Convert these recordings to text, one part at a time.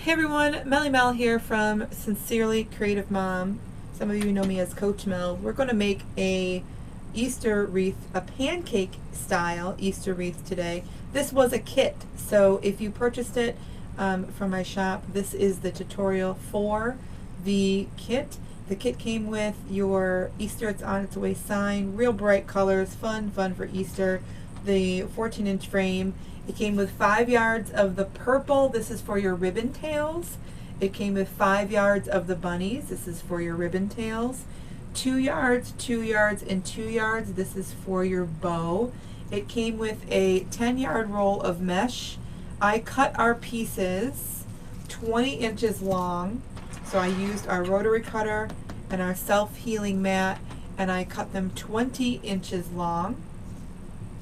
Hey everyone, Melly Mel here from Sincerely Creative Mom. Some of you know me as Coach Mel. We're going to make a Easter wreath, a pancake style Easter wreath today. This was a kit, so if you purchased it from my shop, this is the tutorial for the kit. The kit came with your Easter It's On Its Way sign, real bright colors, fun for Easter. The 14-inch frame. It came with 5 yards of the purple. This is for your ribbon tails. It came with 5 yards of the bunnies. This is for your ribbon tails. 2 yards, 2 yards, and 2 yards. This is for your bow. It came with a 10-yard roll of mesh. I cut our pieces 20 inches long. So I used our rotary cutter and our self-healing mat, and I cut them 20 inches long.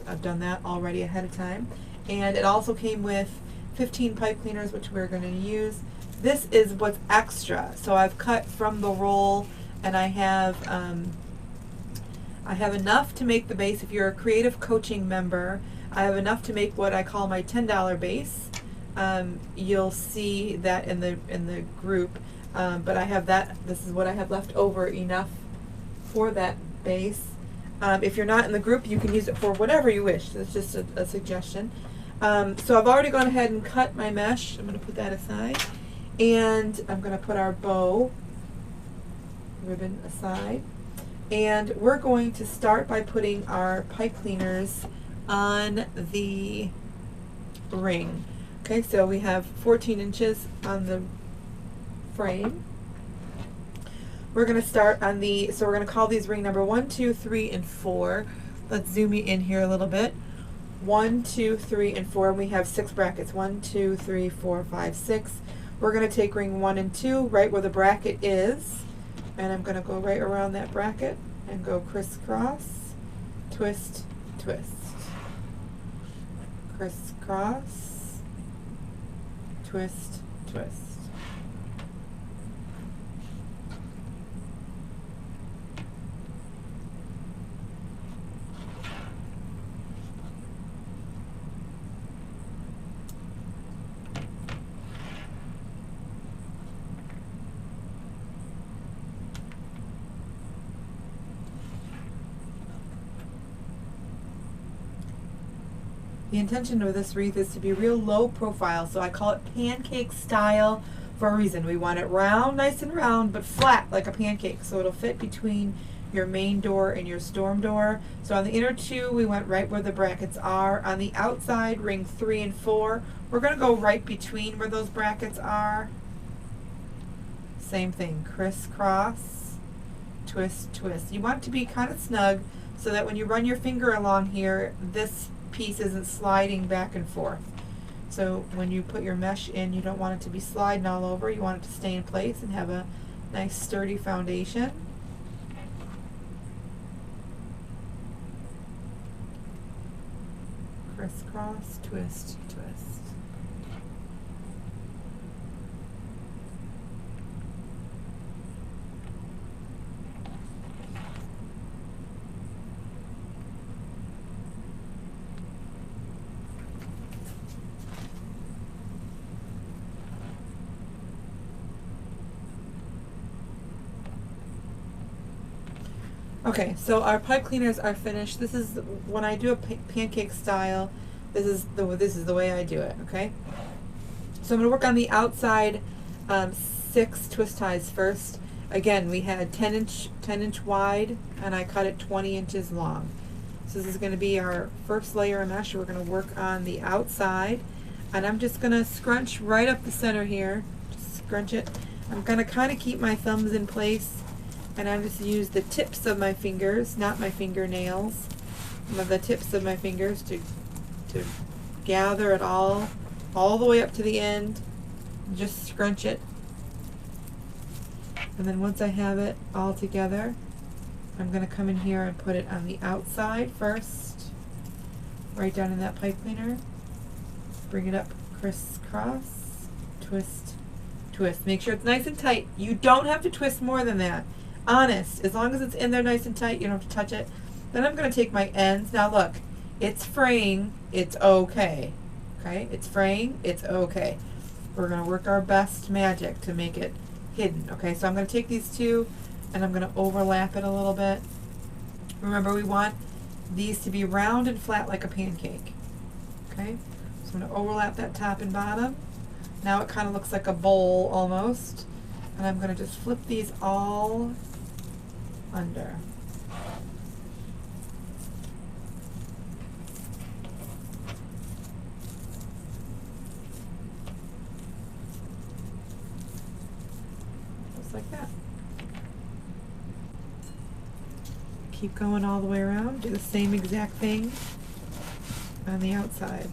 I've done that already ahead of time. And it also came with 15 pipe cleaners, which we're going to use. This is what's extra. So I've cut from the roll, and I have enough to make the base. If you're a creative coaching member, I have enough to make what I call my $10 base. You'll see that in the group. But I have that. This is what I have left over, enough for that base. If you're not in the group, you can use it for whatever you wish. That's just a suggestion. So I've already gone ahead and cut my mesh. I'm going to put that aside. And I'm going to put our bow ribbon aside. And we're going to start by putting our pipe cleaners on the ring. Okay, so we have 14 inches on the frame. We're going to start on so we're going to call these ring number 1, 2, 3, and 4. Let's zoom in here a little bit. 1, 2, 3, and 4. And we have 6 brackets. 1, 2, 3, 4, 5, 6. We're going to take ring 1 and 2 right where the bracket is. And I'm going to go right around that bracket and go crisscross, twist, twist. Crisscross, twist, twist. The intention of this wreath is to be real low profile, so I call it pancake style for a reason. We want it round, nice and round, but flat like a pancake, so it'll fit between your main door and your storm door. So on the inner 2, we went right where the brackets are. On the outside, ring 3 and 4, we're going to go right between where those brackets are. Same thing, crisscross, twist, twist. You want it to be kind of snug so that when you run your finger along here, this piece isn't sliding back and forth. So when you put your mesh in, you don't want it to be sliding all over. You want it to stay in place and have a nice sturdy foundation. Crisscross, twist, twist. Okay, so our pipe cleaners are finished. This is when I do a pancake style. This is the way I do it. Okay, so I'm going to work on the outside 6 twist ties first. Again, we had 10 inch wide, and I cut it 20 inches long. So this is going to be our first layer of mesh. We're going to work on the outside, and I'm just going to scrunch right up the center here. Just scrunch it. I'm going to kind of keep my thumbs in place. And I just use the tips of my fingers, not my fingernails, the tips of my fingers to gather it all the way up to the end. Just scrunch it. And then once I have it all together, I'm going to come in here and put it on the outside first, right down in that pipe cleaner. Bring it up, crisscross, twist, twist. Make sure it's nice and tight. You don't have to twist more than that. Honest, as long as it's in there nice and tight, you don't have to touch it. Then I'm going to take my ends. Now look, it's fraying, it's okay. Okay, it's fraying, it's okay. We're going to work our best magic to make it hidden. Okay, so I'm going to take these two and I'm going to overlap it a little bit. Remember, we want these to be round and flat like a pancake. Okay, so I'm going to overlap that top and bottom. Now it kind of looks like a bowl almost. And I'm going to just flip these all under. Just like that. Keep going all the way around. Do the same exact thing on the outside.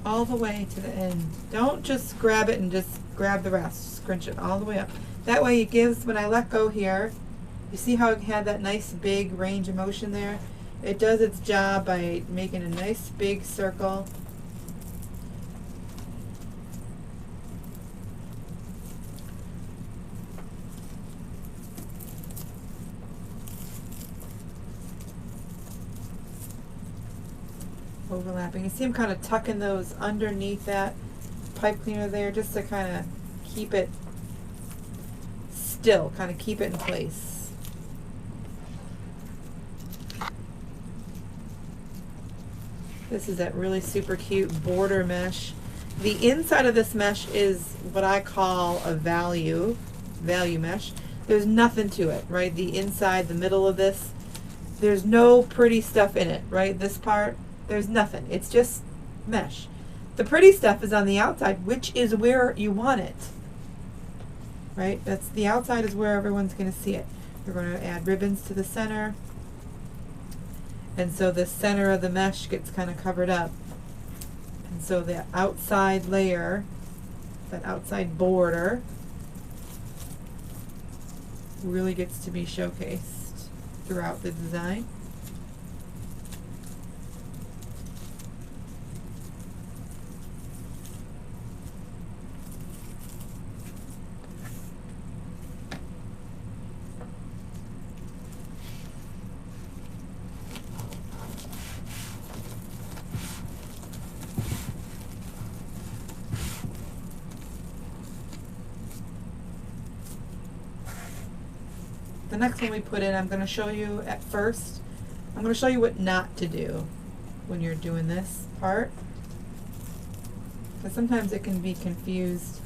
All the way to the end. Don't just grab it and just grab the rest. Scrunch it all the way up. That way it gives, when I let go here, you see how it had that nice big range of motion there? It does its job by making a nice big circle. Overlapping. You see I'm kind of tucking those underneath that pipe cleaner there just to kind of keep it still, kind of keep it in place. This is that really super cute border mesh. The inside of this mesh is what I call a value mesh. There's nothing to it, right? The inside, the middle of this, there's no pretty stuff in it, right? This part, there's nothing. It's just mesh. The pretty stuff is on the outside, which is where you want it, right? That's the outside is where everyone's going to see it. We're going to add ribbons to the center. And so the center of the mesh gets kind of covered up. And so the outside layer, that outside border, really gets to be showcased throughout the design. The next one we put in, I'm going to show you at first. I'm going to show you what not to do when you're doing this part. Because sometimes it can be confused.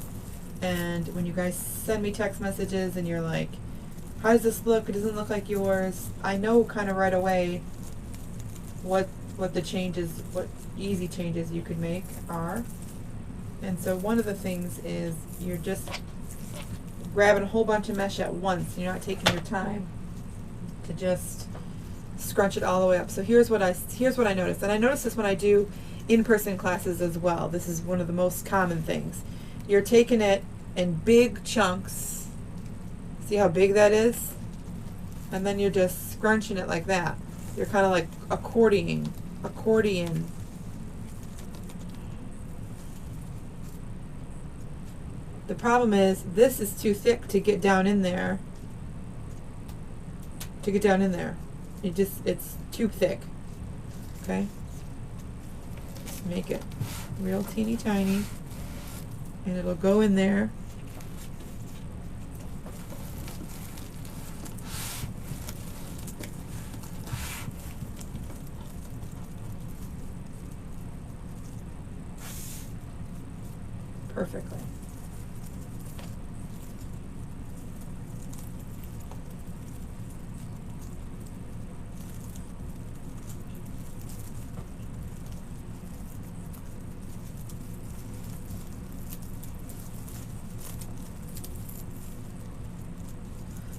And when you guys send me text messages and you're like, how does this look? It doesn't look like yours. I know kind of right away what the changes, what easy changes you could make are. And so one of the things is you're just grabbing a whole bunch of mesh at once. You're not taking your time to just scrunch it all the way up. So here's what I noticed, and I notice this when I do in-person classes as well. This is one of the most common things. You're taking it in big chunks. See how big that is? And then you're just scrunching it like that. You're kind of like accordion. The problem is this is too thick to get down in there. It's too thick. Okay? Just make it real teeny tiny and it'll go in there. Perfectly.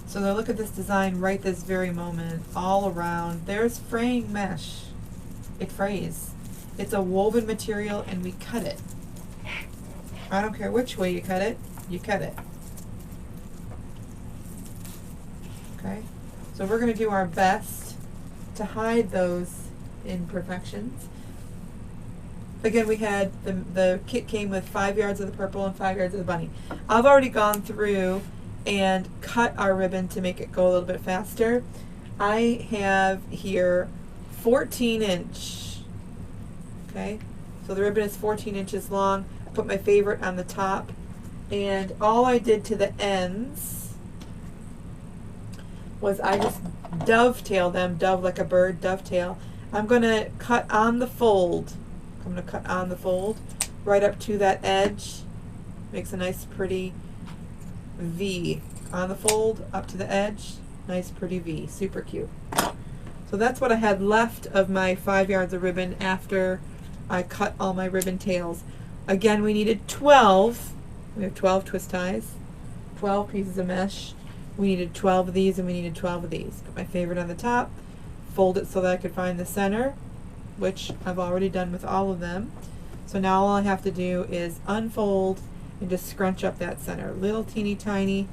So now look at this design right this very moment, all around. There's fraying mesh. It frays. It's a woven material and we cut it. I don't care which way you cut it, you cut it. Okay? So we're going to do our best to hide those imperfections. Again, we had the kit came with 5 yards of the purple and 5 yards of the bunny. I've already gone through and cut our ribbon to make it go a little bit faster. I have here 14-inch. Okay? So the ribbon is 14 inches long. I put my favorite on the top, and all I did to the ends was I just dovetail them, dove like a bird, dovetail. I'm going to cut on the fold. I'm going to cut on the fold right up to that edge. Makes a nice pretty V. On the fold, up to the edge, nice pretty V. Super cute. So that's what I had left of my 5 yards of ribbon after I cut all my ribbon tails. Again, we needed 12. We have 12 twist ties, 12 pieces of mesh. We needed 12 of these and we needed 12 of these. Put my favorite on the top, fold it so that I could find the center, which I've already done with all of them. So now all I have to do is unfold and just scrunch up that center. Little teeny tiny.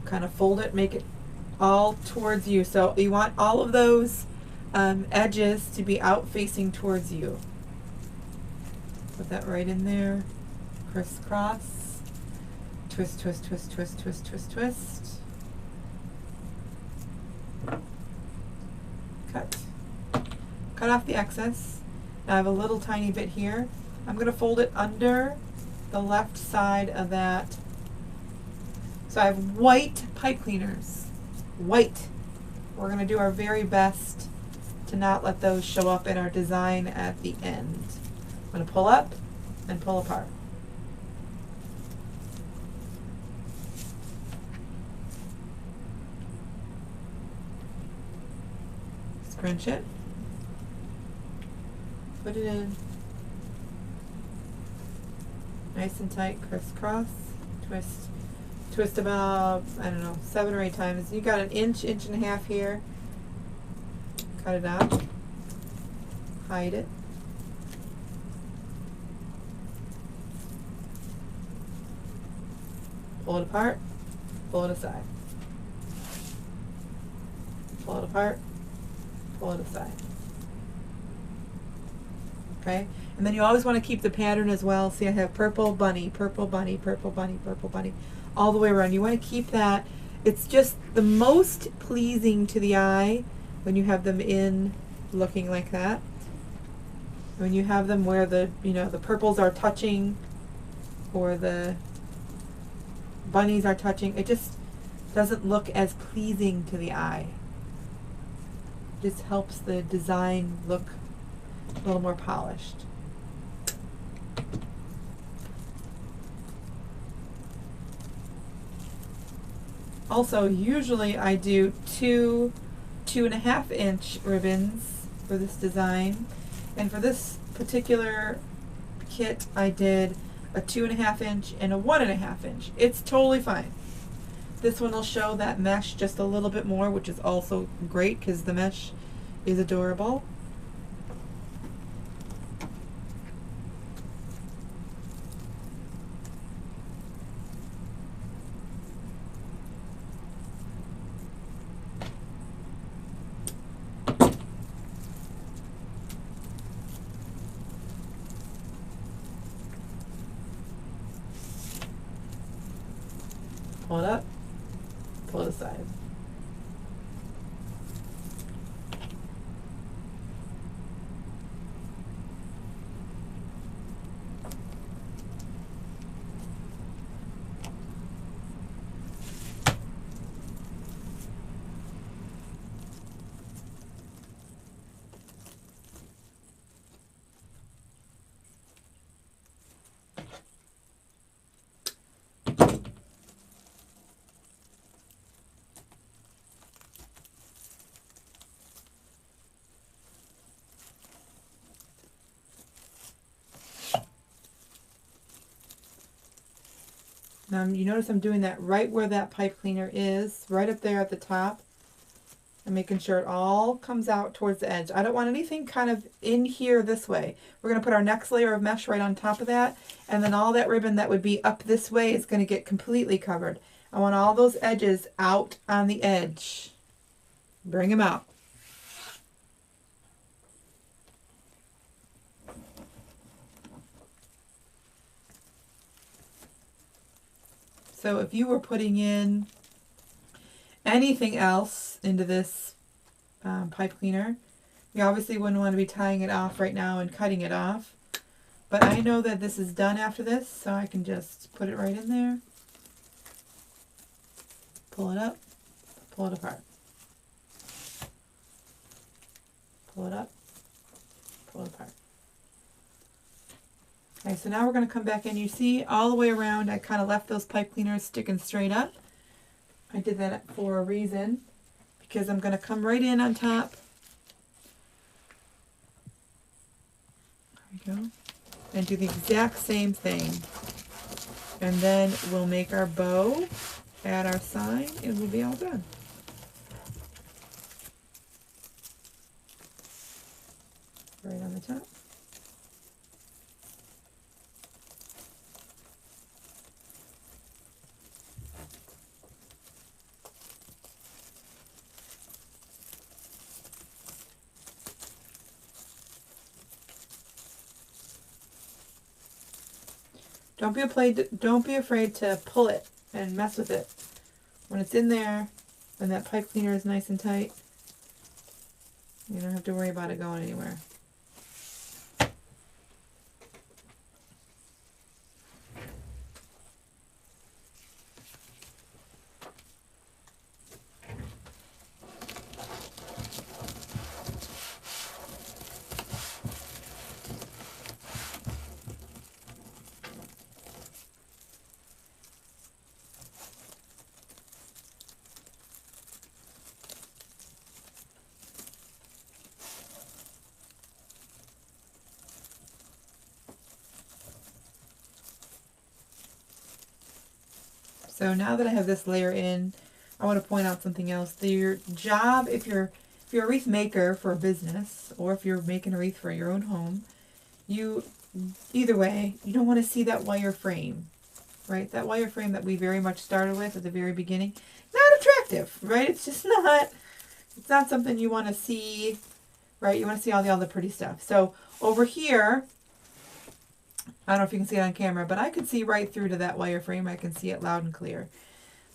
Kind of fold it, make it all towards you. So you want all of those edges to be out facing towards you. Put that right in there. Crisscross. Twist, twist, twist, twist, twist, twist, twist. Cut. Cut off the excess. Now I have a little tiny bit here. I'm going to fold it under the left side of that. So I have white pipe cleaners. White. We're going to do our very best to not let those show up in our design at the end. I'm going to pull up and pull apart. Scrunch it. Put it in. Nice and tight, crisscross. Twist. Twist about, I don't know, 7 or 8 times. You got an inch, inch and a half here. Cut it out. Hide it. Pull it apart. Pull it aside. Pull it apart. Pull it aside. Okay? And then you always want to keep the pattern as well. See, I have purple bunny, purple bunny, purple bunny, purple bunny, all the way around. You want to keep that. It's just the most pleasing to the eye when you have them in looking like that. When you have them where the, the purples are touching or the bunnies are touching, it just doesn't look as pleasing to the eye. It just helps the design look a little more polished. Also, usually I do 2.5 inch ribbons for this design, and for this particular kit I did a 2.5 inch and a 1.5 inch. It's totally fine. This one will show that mesh just a little bit more, which is also great because the mesh is adorable. Pull it up, pull it aside. Now you notice I'm doing that right where that pipe cleaner is, right up there at the top. I'm making sure it all comes out towards the edge. I don't want anything kind of in here this way. We're going to put our next layer of mesh right on top of that, and then all that ribbon that would be up this way is going to get completely covered. I want all those edges out on the edge. Bring them out. So if you were putting in anything else into this pipe cleaner, you obviously wouldn't want to be tying it off right now and cutting it off. But I know that this is done after this, so I can just put it right in there. Pull it up, pull it apart. Pull it up, pull it apart. Okay, so now we're going to come back in. You see all the way around, I kind of left those pipe cleaners sticking straight up. I did that for a reason, because I'm going to come right in on top. There we go. And do the exact same thing. And then we'll make our bow, add our sign, and we'll be all done. Right on the top. Don't be afraid to pull it and mess with it. When it's in there and that pipe cleaner is nice and tight, you don't have to worry about it going anywhere. So now that I have this layer in, I want to point out something else. Your job, if you're a wreath maker for a business, or if you're making a wreath for your own home, either way, you don't want to see that wire frame, right? That wire frame that we very much started with at the very beginning, not attractive, right? It's just not, it's not something you want to see, right? You want to see all the pretty stuff. So over here, I don't know if you can see it on camera, but I can see right through to that wire frame. I can see it loud and clear.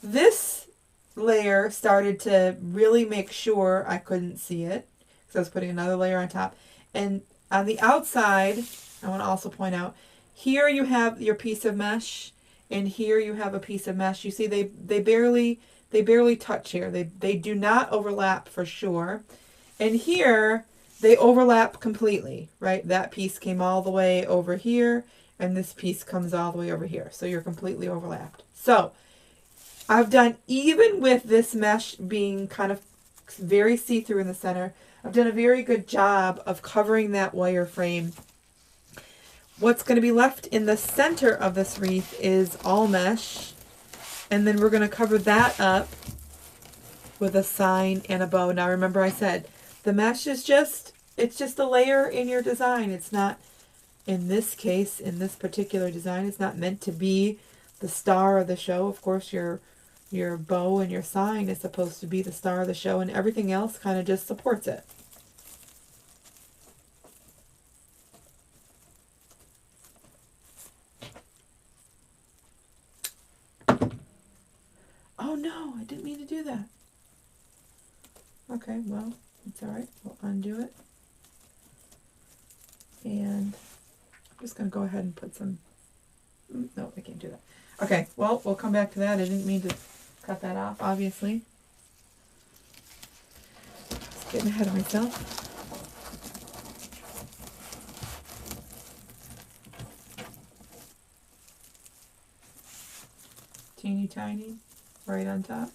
This layer started to really make sure I couldn't see it, because I was putting another layer on top. And on the outside, I want to also point out, here you have your piece of mesh, and here you have a piece of mesh. You see they barely touch here. They do not overlap for sure. And here they overlap completely, right? That piece came all the way over here, and this piece comes all the way over here. So you're completely overlapped. So I've done, even with this mesh being kind of very see-through in the center, I've done a very good job of covering that wire frame. What's going to be left in the center of this wreath is all mesh, and then we're going to cover that up with a sign and a bow. Now remember, I said the mesh is it's just a layer in your design. It's not, in this case, in this particular design, it's not meant to be the star of the show. Of course, your bow and your sign is supposed to be the star of the show, and everything else kind of just supports it. Oh no, I didn't mean to do that. Okay, well, it's all right. We'll undo it. And I'm just going to go ahead and put some, no, I can't do that. Okay, well, we'll come back to that. I didn't mean to cut that off, obviously. Just getting ahead of myself. Teeny tiny, right on top.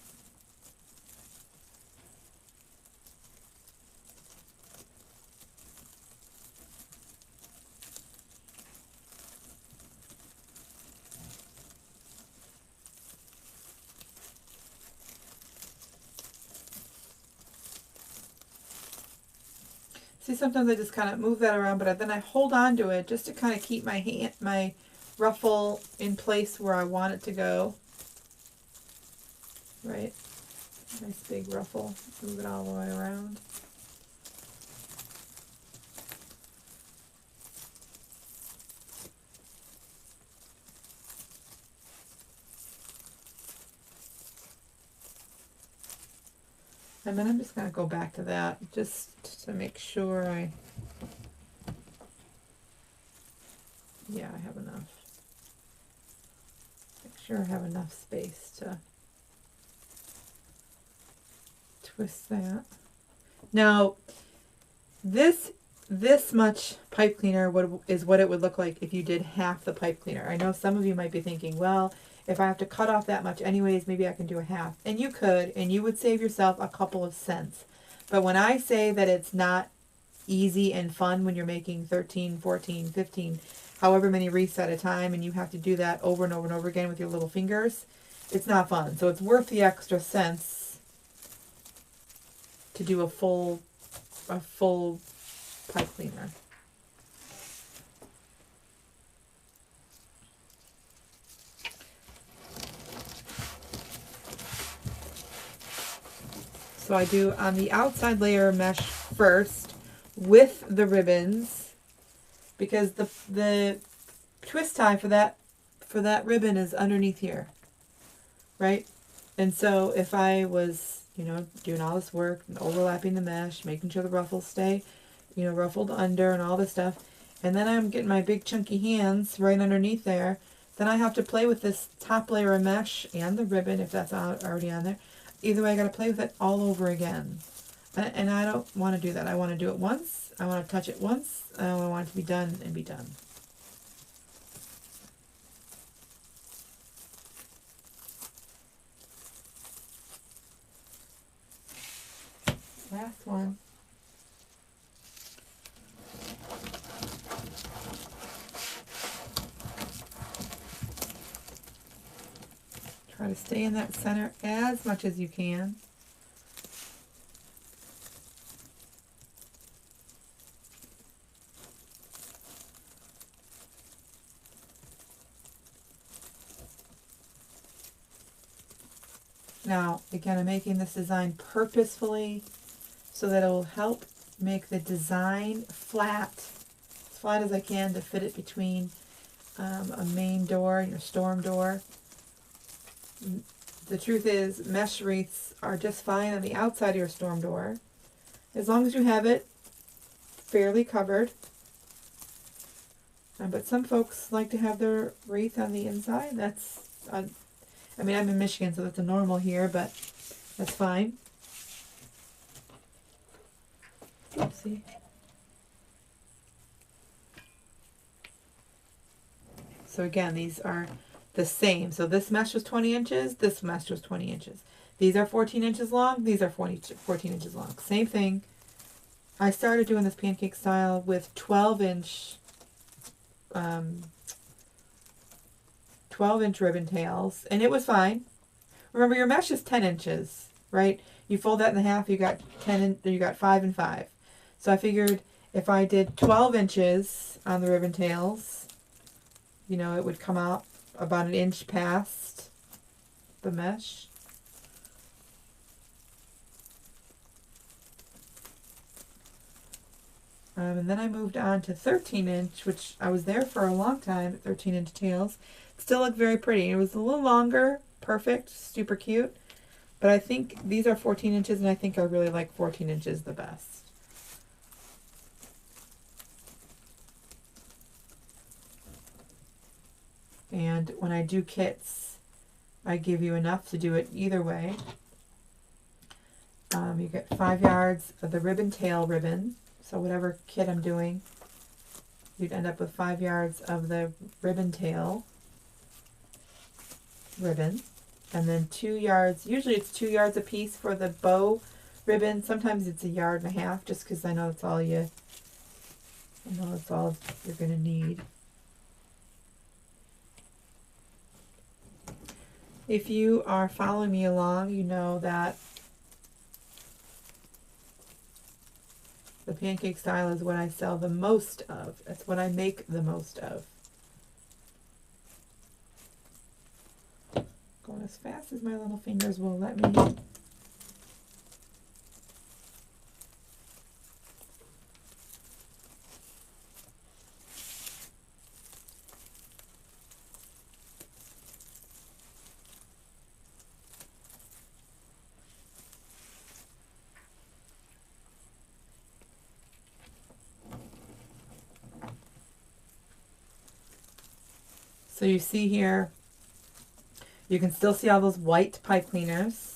See, sometimes I just kind of move that around, but then I hold on to it just to kind of keep my ruffle in place where I want it to go. Right? Nice big ruffle. Move it all the way around. And then I'm just going to go back to that just to make sure yeah, I have enough. Make sure I have enough space to twist that. Now, this much pipe cleaner is what it would look like if you did half the pipe cleaner. I know some of you might be thinking, well, if I have to cut off that much anyways, maybe I can do a half. And you could, and you would save yourself a couple of cents. But when I say that it's not easy and fun when you're making 13, 14, 15, however many wreaths at a time, and you have to do that over and over and over again with your little fingers, it's not fun. So it's worth the extra cents to do a full pipe cleaner. So I do on the outside layer of mesh first with the ribbons, because the twist tie for that ribbon is underneath here, right? And so if I was, doing all this work and overlapping the mesh, making sure the ruffles stay, ruffled under and all this stuff, and then I'm getting my big chunky hands right underneath there, then I have to play with this top layer of mesh and the ribbon if that's already on there. Either way, I got to play with it all over again. And I don't want to do that. I want to do it once. I want to touch it once. I want it to be done and be done. Last one. Try to stay in that center as much as you can. Now, again, I'm making this design purposefully so that it will help make the design flat, as flat as I can, to fit it between a main door and your storm door. The truth is, mesh wreaths are just fine on the outside of your storm door, as long as you have it fairly covered. But some folks like to have their wreath on the inside. That's, I mean, I'm in Michigan, so that's a normal here, but that's fine. See? So again, these are the same. So this mesh was 20 inches, this mesh was 20 inches. These are 14 inches long, these are 14 inches long. Same thing. I started doing this pancake style with 12-inch ribbon tails, and it was fine. Remember, your mesh is 10 inches, right? You fold that in half, you got 5 and 5. So I figured if I did 12 inches on the ribbon tails, it would come out about an inch past the mesh. And then I moved on to 13-inch, which I was there for a long time at 13-inch tails. It still looked very pretty. It was a little longer, perfect, super cute. But I think these are 14 inches, and I think I really like 14 inches the best. And when I do kits, I give you enough to do it either way. You get 5 yards of the ribbon tail ribbon. So whatever kit I'm doing, you'd end up with 5 yards of the ribbon tail ribbon. And then 2 yards, usually it's 2 yards a piece for the bow ribbon. Sometimes it's 1.5 yards, just because I know that's all you're going to need. If you are following me along, you know that the pancake style is what I sell the most of. That's what I make the most of. Going as fast as my little fingers will let me. So you see here, you can still see all those white pipe cleaners.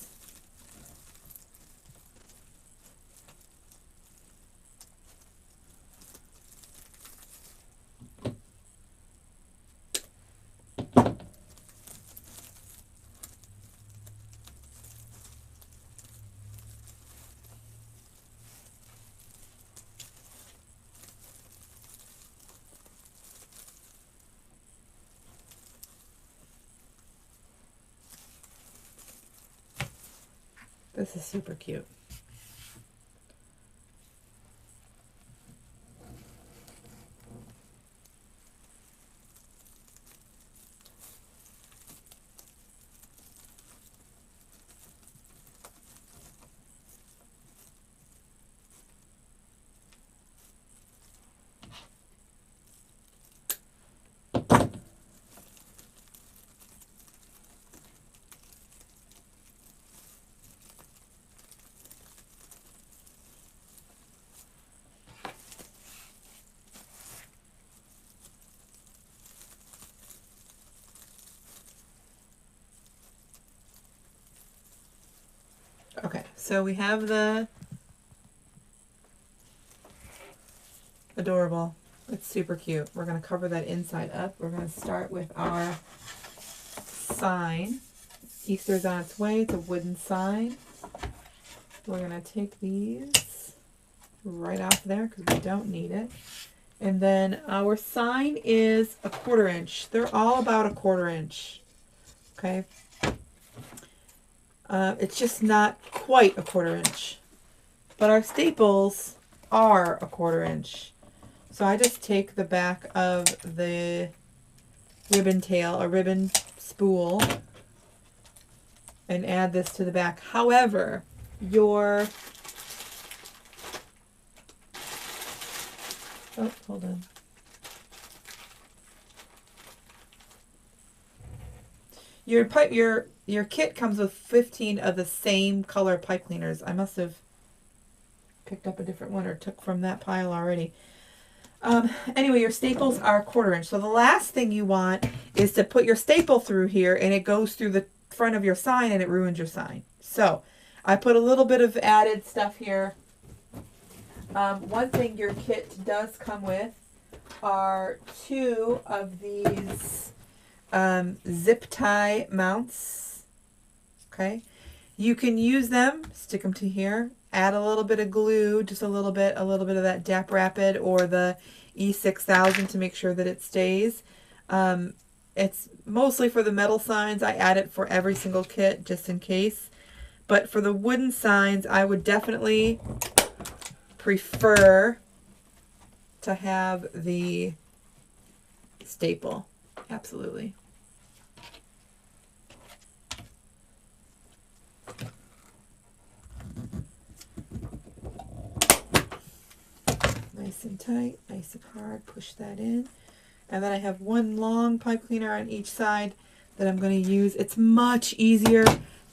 This is super cute. Okay, so we have the adorable. It's super cute. We're going to cover that inside up. We're going to start with our sign. Easter's on its way. It's a wooden sign. We're going to take these right off there because we don't need it. And then our sign is a 1/4 inch. They're all about a 1/4 inch. Okay. It's just not quite a 1/4 inch. But our staples are a 1/4 inch. So I just take the back of the ribbon tail, a ribbon spool, and add this to the back. However, your... Oh, hold on. Your kit comes with 15 of the same color pipe cleaners. I must have picked up a different one or took from that pile already. Anyway, your staples are 1/4 inch. So the last thing you want is to put your staple through here and it goes through the front of your sign and it ruins your sign. So I put a little bit of added stuff here. One thing your kit does come with are 2 of these zip tie mounts. Okay, you can use them, stick them to here, add a little bit of glue, just a little bit of that DAP Rapid or the E6000 to make sure that it stays. It's mostly for the metal signs. I add it for every single kit just in case. But for the wooden signs, I would definitely prefer to have the staple. Absolutely. Nice and tight, nice and hard, push that in. And then I have one long pipe cleaner on each side that I'm going to use. It's much easier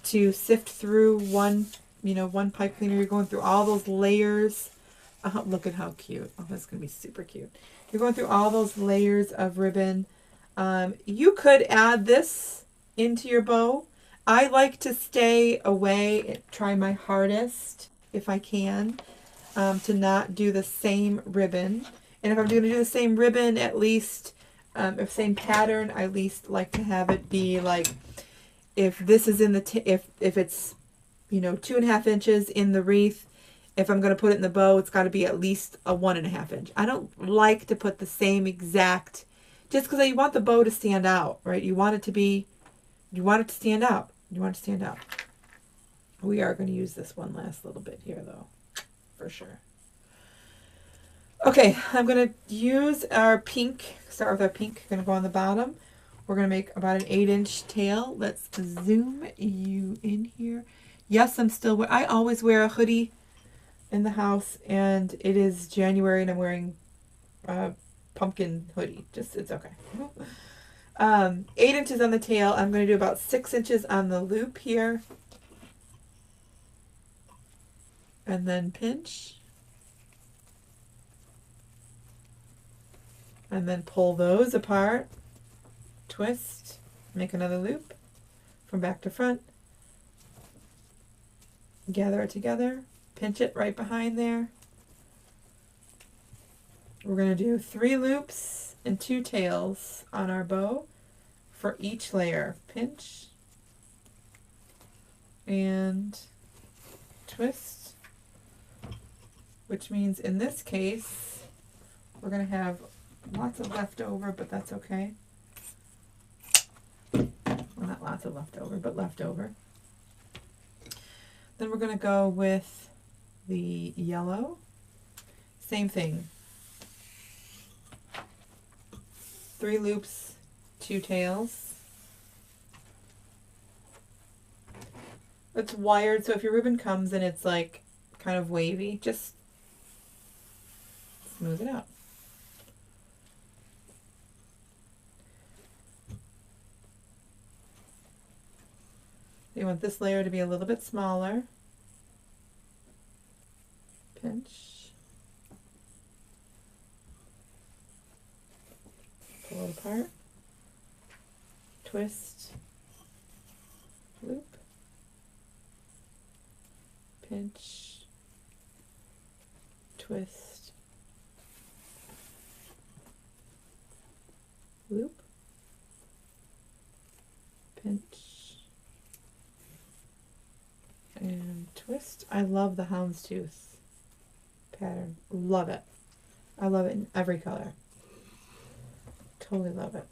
to sift through one pipe cleaner. You're going through all those layers. Look at how cute. Oh, that's going to be super cute. You're going through all those layers of ribbon. You could add this into your bow. I like to stay away and try my hardest, if I can, to not do the same ribbon. And if I'm going to do the same ribbon, at least, if same pattern, I at least like to have it be like, if this is in the, if it's, 2.5 inches in the wreath, if I'm going to put it in the bow, it's got to be at least a 1.5 inch. I don't like to put the same exact, just because you want the bow to stand out, right? You want it to stand out. You want it to stand out. We are going to use this one last little bit here, though, for sure. Okay, I'm going to use our pink, start with our pink, going to go on the bottom. We're going to make about an 8-inch tail. Let's zoom you in here. Yes, I always wear a hoodie in the house, and it is January and I'm wearing a pumpkin hoodie. It's okay. 8 inches on the tail. I'm going to do about 6 inches on the loop here. And then pinch. And then pull those apart. Twist. Make another loop from back to front. Gather it together. Pinch it right behind there. We're going to do 3 loops and 2 tails on our bow for each layer. Pinch and twist, which means in this case we're going to have lots of leftover, but that's okay. Well, not lots of leftover, but leftover. Then we're going to go with the yellow. Same thing. 3 loops, 2 tails. It's wired, so if your ribbon comes and it's like kind of wavy, just smooth it out. You want this layer to be a little bit smaller. Pinch. Pull it apart. Twist. Loop. Pinch. Twist. Loop. Pinch. And twist. I love the houndstooth pattern. Love it. I love it in every color. Totally love it.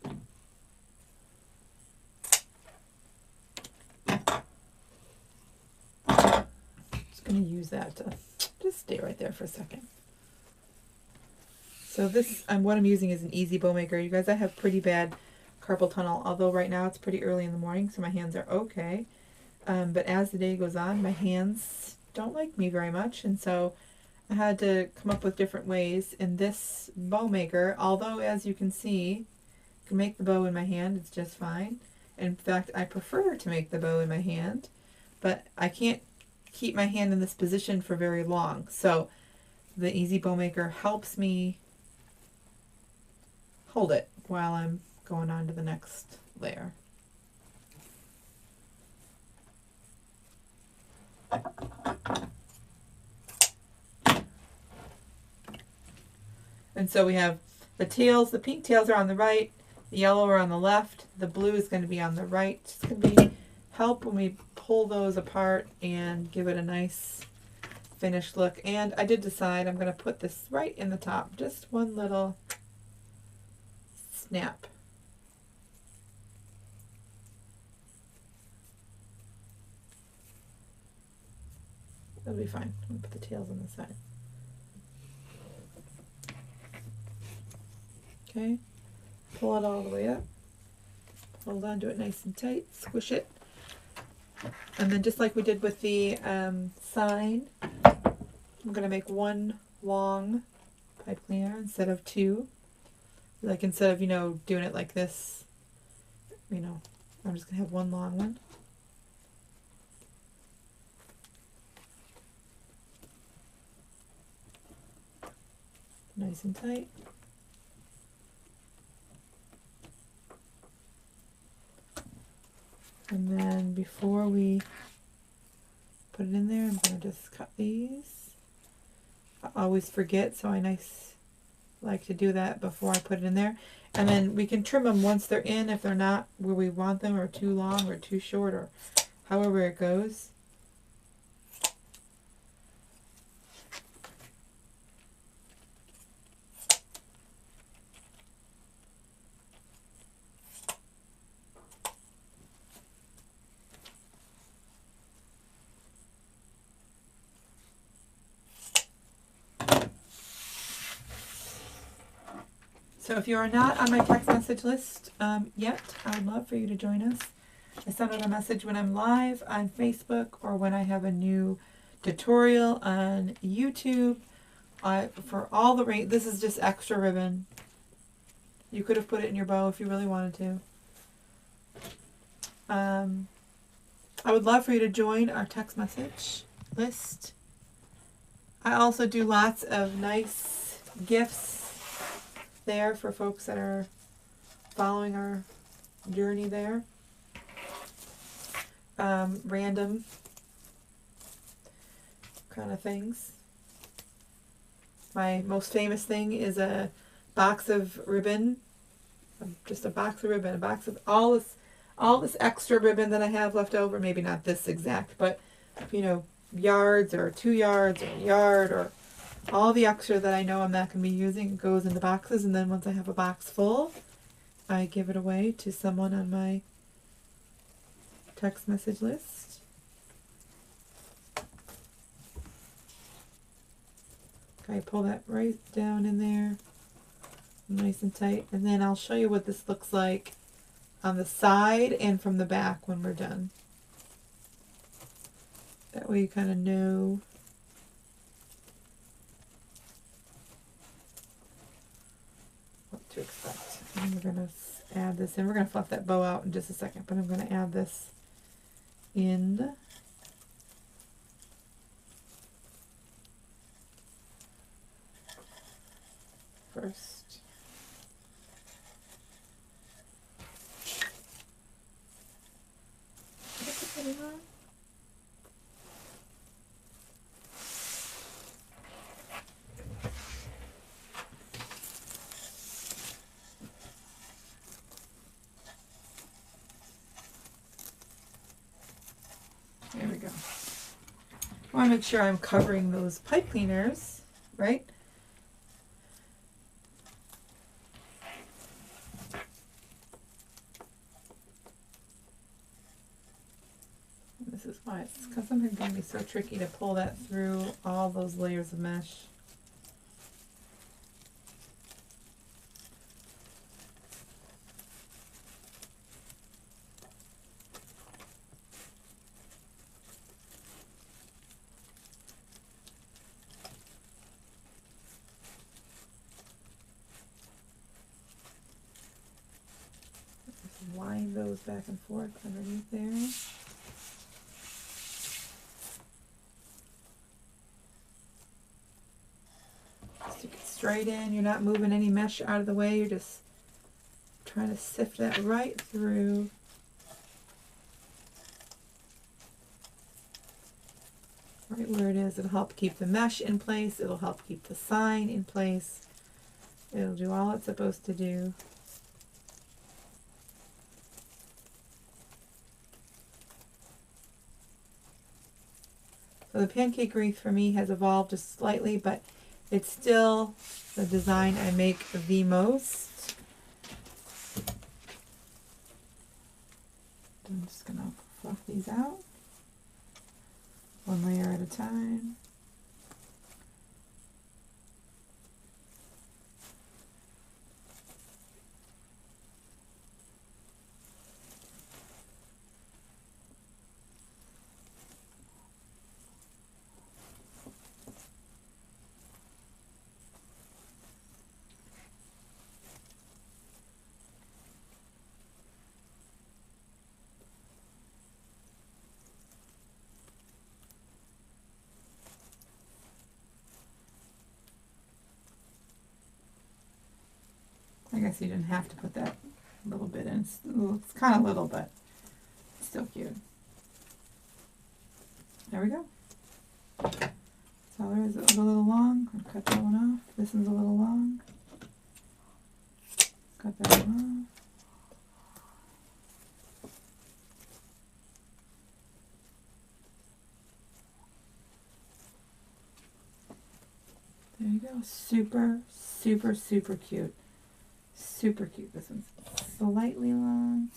Just going to use that to just stay right there for a second. So this, what I'm using is an easy bow maker. You guys, I have pretty bad carpal tunnel, although right now it's pretty early in the morning, so my hands are okay. But as the day goes on, my hands don't like me very much, and so I had to come up with different ways. And this bow maker, although as you can see, I can make the bow in my hand, it's just fine. In fact, I prefer to make the bow in my hand, but I can't keep my hand in this position for very long. So the easy bow maker helps me hold it while I'm going on to the next layer. And so we have the tails, the pink tails are on the right, the yellow are on the left, the blue is going to be on the right. It's going to be help when we pull those apart and give it a nice finished look. And I did decide I'm going to put this right in the top, just one little snap. That'll be fine. I'm going to put the tails on the side. Okay, pull it all the way up, hold on to it nice and tight, squish it, and then just like we did with the sign, I'm going to make one long pipe cleaner instead of 2. Like instead of, doing it like this, I'm just going to have one long one. Nice and tight. And then before we put it in there, I'm going to just cut these. I always forget, so I like to do that before I put it in there. And then we can trim them once they're in if they're not where we want them, or too long or too short, or however it goes. So if you are not on my text message list yet, I'd love for you to join us. I send out a message when I'm live on Facebook or when I have a new tutorial on YouTube. For all the this is just extra ribbon. You could have put it in your bow if you really wanted to. I would love for you to join our text message list. I also do lots of nice gifts there for folks that are following our journey there. Random kind of things. My most famous thing is a box of ribbon, just a box of ribbon, a box of all this extra ribbon that I have left over. Maybe not this exact, but you know, yards or 2 yards or a yard or all the extra that I know I'm not going to be using goes into boxes, and then once I have a box full, I give it away to someone on my text message list. Okay, pull that right down in there, nice and tight, and then I'll show you what this looks like on the side and from the back when we're done. That way you kind of know what to expect. And we're going to add this in. We're going to fluff that bow out in just a second, but I'm going to add this in. First. There we go. I want to make sure I'm covering those pipe cleaners, right? This is why it's because sometimes it can be so tricky to pull that through all those layers of mesh. Just wind those back and forth underneath there. Stick it straight in. You're not moving any mesh out of the way. You're just trying to sift that right through. Right where it is. It'll help keep the mesh in place. It'll help keep the sign in place. It'll do all it's supposed to do. So the pancake wreath for me has evolved just slightly, but it's still the design I make the most. I'm just going to fluff these out one layer at a time. I guess you didn't have to put that little bit in. It's kind of little, but it's still cute. There we go. So there's a little long. I'll cut that one off. This one's a little long. Cut that one off. There you go. Super, super, super cute. Super cute. This one's slightly long.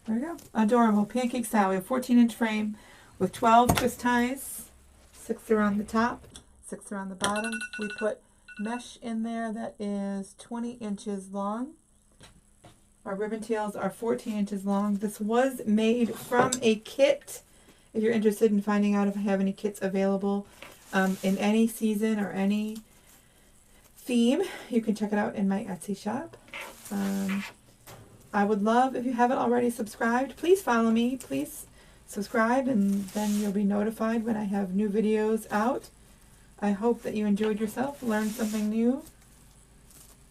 There we go. Adorable. Pancake style. We have 14-inch frame with 12 twist ties, 6 around the top, 6 around the bottom. We put mesh in there that is 20 inches long. Our ribbon tails are 14 inches long. This was made from a kit. If you're interested in finding out if I have any kits available in any season or any theme, you can check it out in my Etsy shop. I would love, if you haven't already subscribed, please follow me. Please subscribe, and then you'll be notified when I have new videos out. I hope that you enjoyed yourself, learned something new.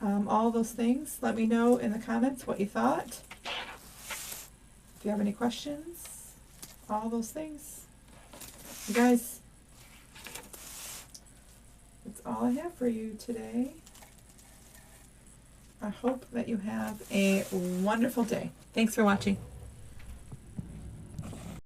All those things. Let me know in the comments what you thought. If you have any questions, all those things. You guys, that's all I have for you today. I hope that you have a wonderful day. Thanks for watching.